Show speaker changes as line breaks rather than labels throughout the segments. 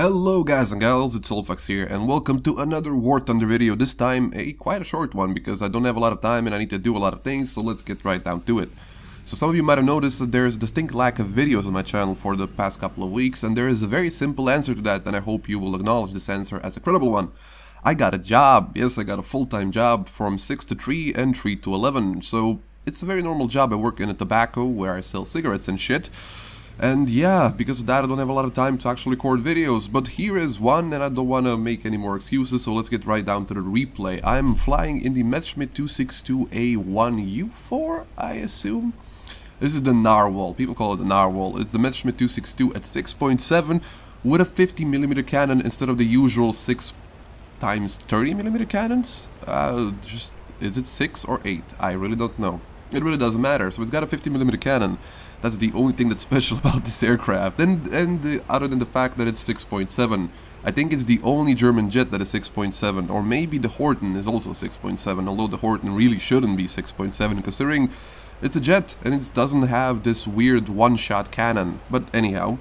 Hello guys and gals, it's Soulfax here and welcome to another War Thunder video, this time quite a short one because I don't have a lot of time and I need to do a lot of things, so let's get right down to it. So some of you might have noticed that there's a distinct lack of videos on my channel for the past couple of weeks, and there is a very simple answer to that, and I hope you will acknowledge this answer as a credible one. I got a job. Yes, I got a full-time job from 6 to 3 and 3 to 11, so it's a very normal job. I work in a tobacco where I sell cigarettes and shit. And yeah, because of that I don't have a lot of time to actually record videos, but here is one and I don't want to make any more excuses, so let's get right down to the replay. I'm flying in the Messerschmitt 262 A-1 U4, I assume? This is the Narwhal, people call it the Narwhal. It's the Messerschmitt 262 at 6.7 with a 50mm cannon instead of the usual 6 times 30mm cannons? Is it 6 or 8? I really don't know. It really doesn't matter, so it's got a 50mm cannon. That's the only thing that's special about this aircraft, other than the fact that it's 6.7. I think it's the only German jet that is 6.7, or maybe the Horten is also 6.7, although the Horten really shouldn't be 6.7 considering it's a jet and it doesn't have this weird one-shot cannon. But anyhow,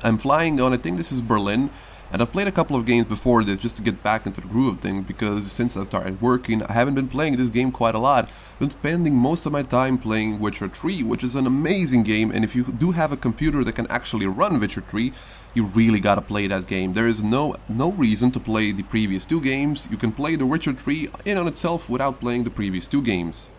I'm flying on, I think this is Berlin, and I've played a couple of games before this just to get back into the groove of things, because since I started working I haven't been playing this game quite a lot. I've been spending most of my time playing Witcher 3, which is an amazing game, and if you do have a computer that can actually run Witcher 3, you really gotta play that game. There is no reason to play the previous two games. You can play The Witcher 3 in on itself without playing the previous two games.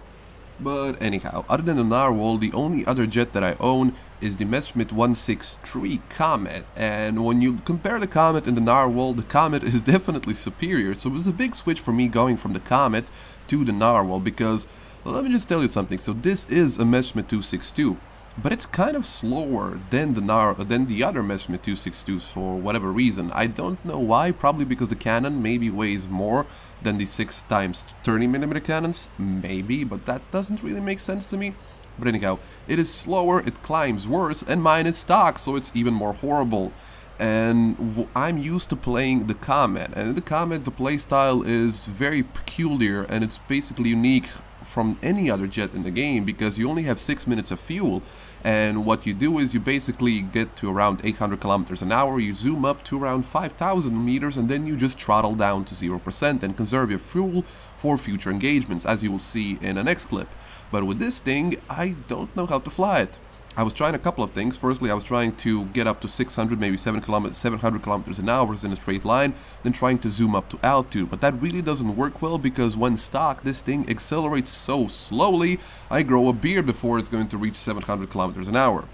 But anyhow, other than the Narwhal, the only other jet that I own is the Messerschmitt 163 Comet, and when you compare the Comet and the Narwhal, the Comet is definitely superior, so it was a big switch for me going from the Comet to the Narwhal, because, well, let me just tell you something. So this is a Messerschmitt 262, but it's kind of slower than the other Messerschmitt 262s for whatever reason. I don't know why, probably because the cannon maybe weighs more than the 6 times 30mm cannons, maybe, but that doesn't really make sense to me. But anyhow, it is slower, it climbs worse, and mine is stock, so it's even more horrible. And I'm used to playing the Comet, and in the Comet the playstyle is very peculiar, and it's basically unique from any other jet in the game, because you only have 6 minutes of fuel, and what you do is you basically get to around 800 kilometers an hour, you zoom up to around 5,000 meters, and then you just throttle down to 0% and conserve your fuel for future engagements, as you will see in the next clip. But with this thing, I don't know how to fly it. I was trying a couple of things. Firstly, I was trying to get up to 600, maybe 700 kilometers an hour in a straight line, then trying to zoom up to altitude. But that really doesn't work well, because when stock, this thing accelerates so slowly, I grow a beard before it's going to reach 700 kilometers an hour.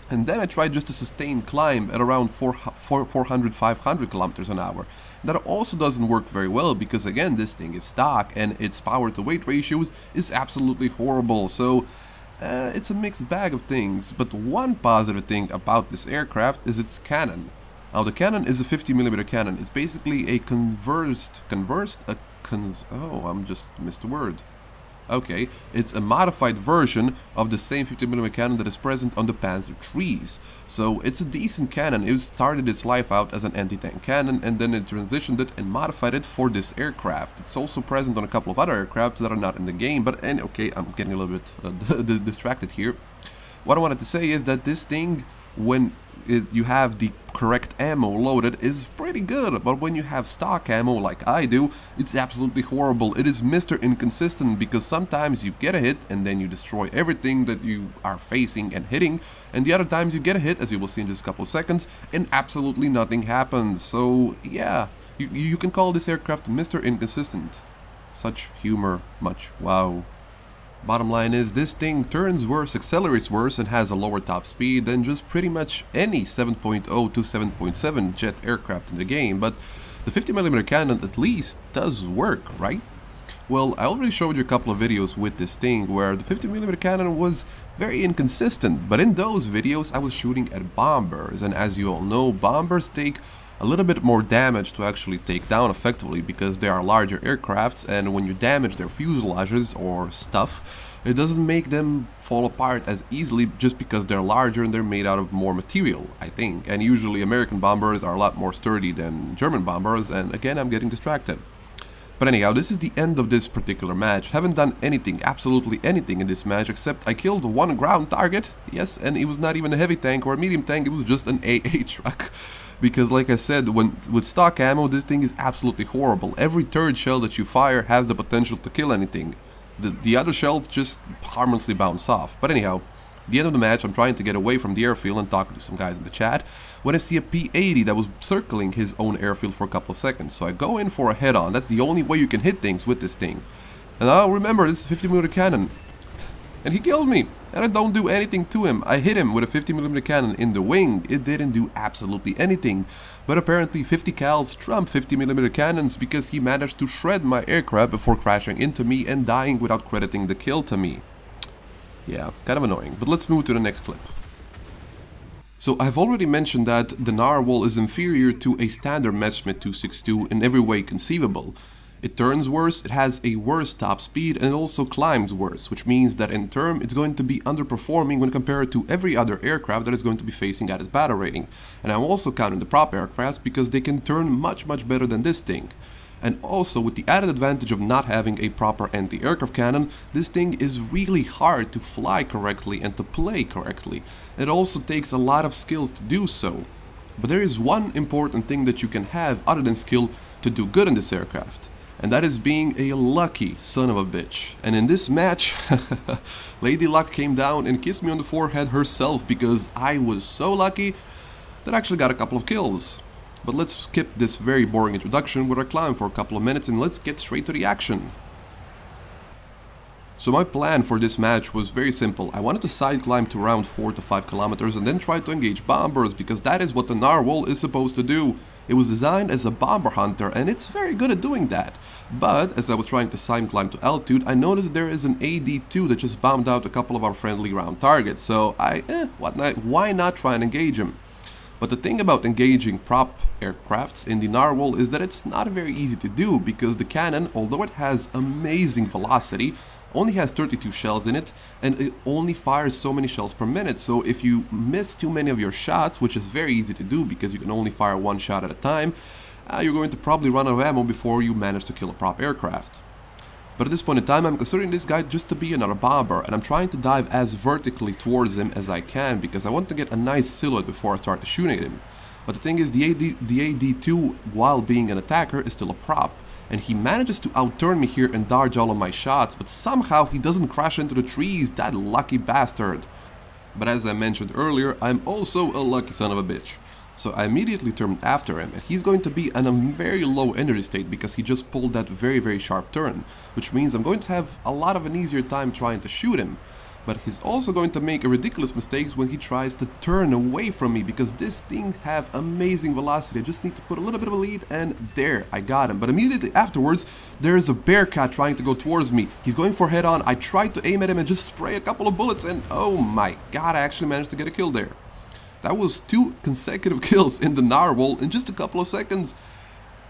And then I tried just a sustained climb at around 400, 500 kilometers an hour. That also doesn't work very well, because again, this thing is stock and its power to weight ratios is absolutely horrible. So it's a mixed bag of things, but one positive thing about this aircraft is its cannon. Now the cannon is a 50mm cannon. It's basically a Okay, it's a modified version of the same 50mm cannon that is present on the Panzer IIIs. So it's a decent cannon. It started its life out as an anti-tank cannon, and then it transitioned it and modified it for this aircraft. It's also present on a couple of other aircrafts that are not in the game, okay, I'm getting a little bit distracted here. What I wanted to say is that this thing, when you have the correct ammo loaded, is pretty good, but when you have stock ammo like I do, it's absolutely horrible. It is Mr. Inconsistent, because sometimes you get a hit and then you destroy everything that you are facing and hitting, and the other times you get a hit, as you will see in just a couple of seconds, and absolutely nothing happens. So yeah, you can call this aircraft Mr. Inconsistent. Such humor, much wow. Bottom line is, this thing turns worse, accelerates worse, and has a lower top speed than just pretty much any 7.0 to 7.7 jet aircraft in the game, but the 50mm cannon at least does work, right? Well, I already showed you a couple of videos with this thing where the 50mm cannon was very inconsistent, but in those videos I was shooting at bombers, and as you all know, bombers take a little bit more damage to actually take down effectively, because they are larger aircrafts, and when you damage their fuselages or stuff, it doesn't make them fall apart as easily just because they're larger and they're made out of more material, I think. And usually American bombers are a lot more sturdy than German bombers, and again, I'm getting distracted. But anyhow, this is the end of this particular match. Haven't done anything, absolutely anything in this match, except I killed one ground target, yes, and it was not even a heavy tank or a medium tank, it was just an AA truck. because like I said, with stock ammo, this thing is absolutely horrible. Every third shell that you fire has the potential to kill anything. The other shells just harmlessly bounce off. But anyhow, at the end of the match, I'm trying to get away from the airfield and talking to some guys in the chat when I see a P-80 that was circling his own airfield for a couple of seconds. So I go in for a head-on. That's the only way you can hit things with this thing. And now remember, this is a 50mm cannon. And he killed me. And I don't do anything to him. I hit him with a 50mm cannon in the wing. It didn't do absolutely anything. But apparently 50 cals trump 50mm cannons because he managed to shred my aircraft before crashing into me and dying without crediting the kill to me. Yeah, kind of annoying, but let's move to the next clip. So I've already mentioned that the Narwhal is inferior to a standard Messerschmitt 262 in every way conceivable. It turns worse, it has a worse top speed, and it also climbs worse, which means that in turn it's going to be underperforming when compared to every other aircraft that is going to be facing at its battle rating. And I'm also counting the prop aircrafts because they can turn much better than this thing. And also, with the added advantage of not having a proper anti-aircraft cannon, this thing is really hard to fly correctly and to play correctly. It also takes a lot of skill to do so. But there is one important thing that you can have other than skill to do good in this aircraft. And that is being a lucky son of a bitch. And in this match, Lady Luck came down and kissed me on the forehead herself because I was so lucky that I actually got a couple of kills. But let's skip this very boring introduction where I climb for a couple of minutes and let's get straight to the action. So my plan for this match was very simple. I wanted to side climb to around 4 to 5 kilometers and then try to engage bombers because that is what the Narwhal is supposed to do. It was designed as a bomber hunter and it's very good at doing that. But as I was trying to side climb to altitude, I noticed there is an AD-2 that just bombed out a couple of our friendly ground targets. So why not try and engage him? But the thing about engaging prop aircrafts in the Narwhal is that it's not very easy to do because the cannon, although it has amazing velocity, only has 32 shells in it and it only fires so many shells per minute. So if you miss too many of your shots, which is very easy to do because you can only fire one shot at a time, you're going to probably run out of ammo before you manage to kill a prop aircraft. But at this point in time, I'm considering this guy just to be another bomber, and I'm trying to dive as vertically towards him as I can because I want to get a nice silhouette before I start shooting at him. But the thing is, the AD-2, while being an attacker, is still a prop, and he manages to outturn me here and dodge all of my shots, but somehow he doesn't crash into the trees, that lucky bastard. But as I mentioned earlier, I'm also a lucky son of a bitch. So I immediately turned after him, and he's going to be in a very low energy state because he just pulled that very sharp turn, which means I'm going to have a lot of an easier time trying to shoot him. But he's also going to make a ridiculous mistakes when he tries to turn away from me because this thing have amazing velocity. I just need to put a little bit of a lead and there, I got him. But immediately afterwards, there's a bearcat trying to go towards me. He's going for head on. I tried to aim at him and just spray a couple of bullets and oh my god, I actually managed to get a kill there. That was 2 consecutive kills in the Narwhal in just a couple of seconds.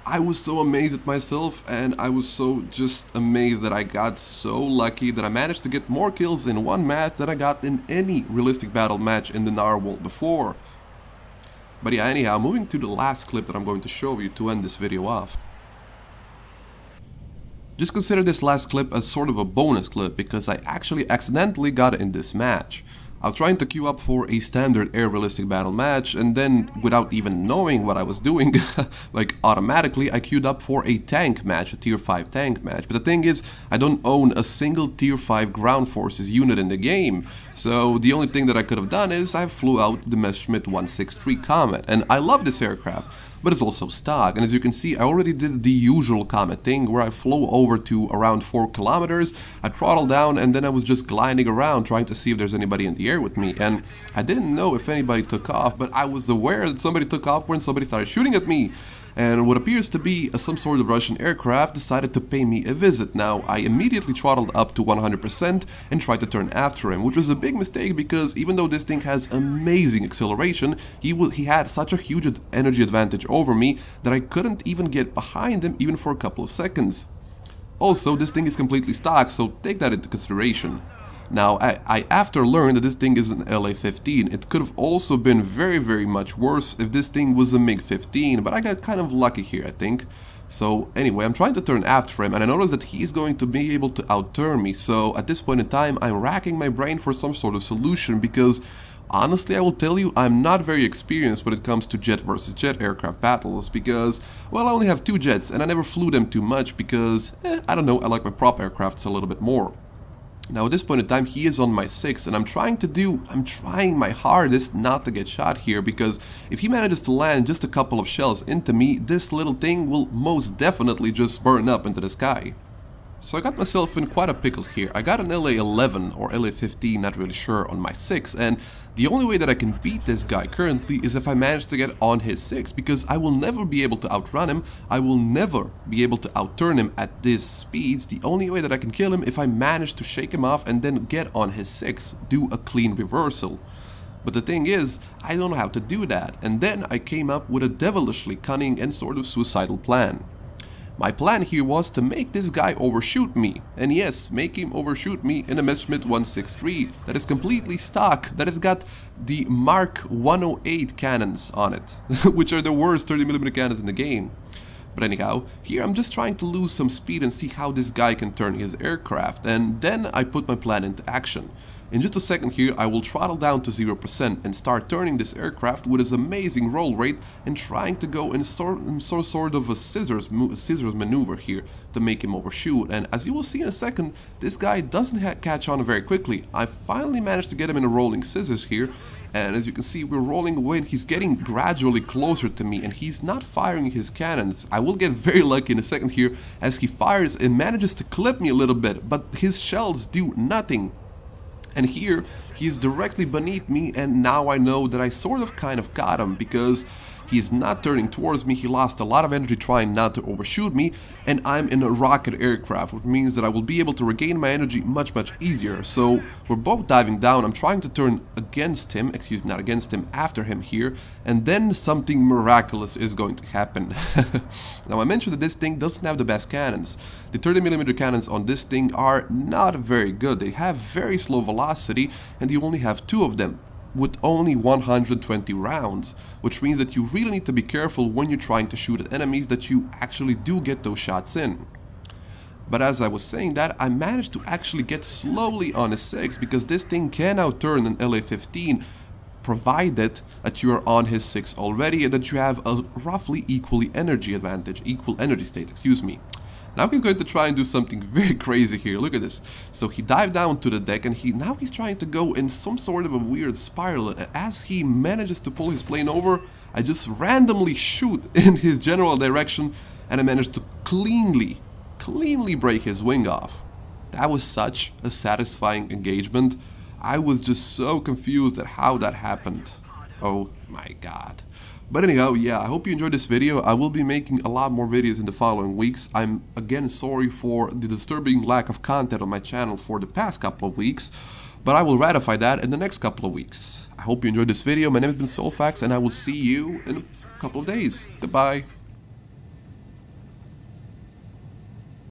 I was so amazed at myself and I was so just amazed that I got so lucky that I managed to get more kills in one match than I got in any realistic battle match in the Narwhal before. But yeah, anyhow, moving to the last clip that I'm going to show you to end this video off. Just consider this last clip as sort of a bonus clip because I actually accidentally got it in this match. I was trying to queue up for a standard air realistic battle match and then without even knowing what I was doing, like automatically I queued up for a tank match, a tier 5 tank match. But the thing is, I don't own a single tier 5 ground forces unit in the game. So the only thing that I could have done is I flew out the Messerschmitt 163 Comet, and I love this aircraft. But it's also stock, and as you can see I already did the usual Comet thing where I flew over to around 4 kilometers, I throttled down and then I was just gliding around trying to see if there's anybody in the air with me, and I didn't know if anybody took off, but I was aware that somebody took off when somebody started shooting at me. And what appears to be some sort of Russian aircraft decided to pay me a visit. Now, I immediately throttled up to 100% and tried to turn after him, which was a big mistake because even though this thing has amazing acceleration, he had such a huge energy advantage over me that I couldn't even get behind him even for a couple of seconds. Also, this thing is completely stock, so take that into consideration. Now, I after learned that this thing is an LA-15. It could have also been very much worse if this thing was a MiG-15, but I got kind of lucky here, I think. So anyway, I'm trying to turn after him and I noticed that he's going to be able to outturn me, so at this point in time I'm racking my brain for some sort of solution because Honestly, I will tell you, I'm not very experienced when it comes to jet versus jet aircraft battles because, well, I only have 2 jets and I never flew them too much because, I don't know, I like my prop aircrafts a little bit more. Now at this point in time he is on my 6 and I'm trying my hardest not to get shot here, because if he manages to land just a couple of shells into me, this little thing will most definitely just burn up into the sky. So I got myself in quite a pickle here. I got an LA-11 or LA-15, not really sure, on my 6, and the only way that I can beat this guy currently is if I manage to get on his 6, because I will never be able to outrun him, I will never be able to outturn him at these speeds. The only way that I can kill him if I manage to shake him off and then get on his 6, do a clean reversal. But the thing is, I don't know how to do that, and then I came up with a devilishly cunning and sort of suicidal plan. My plan here was to make this guy overshoot me, and yes, make him overshoot me in a Messerschmitt 163 that is completely stock, that has got the Mark 108 cannons on it, which are the worst 30mm cannons in the game. But anyhow, here I'm just trying to lose some speed and see how this guy can turn his aircraft, and then I put my plan into action. In just a second here I will throttle down to 0% and start turning this aircraft with his amazing roll rate and trying to go in sort of a scissors maneuver here to make him overshoot. And as you will see in a second, this guy doesn't catch on very quickly. I finally managed to get him in a rolling scissors here, and as you can see we're rolling away and he's getting gradually closer to me and he's not firing his cannons. I will get very lucky in a second here as he fires and manages to clip me a little bit, but his shells do nothing. And here, he's directly beneath me, and now I know that I sort of kind of got him, because he's not turning towards me, he lost a lot of energy trying not to overshoot me, and I'm in a rocket aircraft, which means that I will be able to regain my energy much easier. So we're both diving down, I'm trying to turn against him, excuse me, not against him, after him here, and then something miraculous is going to happen. Now I mentioned that this thing doesn't have the best cannons. The 30mm cannons on this thing are not very good, they have very slow velocity, and you only have 2 of them, with only 120 rounds, which means that you really need to be careful when you're trying to shoot at enemies that you actually do get those shots in. But as I was saying that, I managed to actually get slowly on a 6, because this thing can outturn an LA-15 provided that you are on his 6 already and that you have a roughly equal energy state, excuse me. Now he's going to try and do something very crazy here, look at this. So he dived down to the deck and now he's trying to go in some sort of a weird spiral, and as he manages to pull his plane over, I just randomly shoot in his general direction and I managed to cleanly break his wing off. That was such a satisfying engagement. I was just so confused at how that happened. Oh my god. But anyhow, yeah, I hope you enjoyed this video. I will be making a lot more videos in the following weeks. I'm again sorry for the disturbing lack of content on my channel for the past couple of weeks, but I will ratify that in the next couple of weeks. I hope you enjoyed this video. My name has been Soulfax, and I will see you in a couple of days. Goodbye.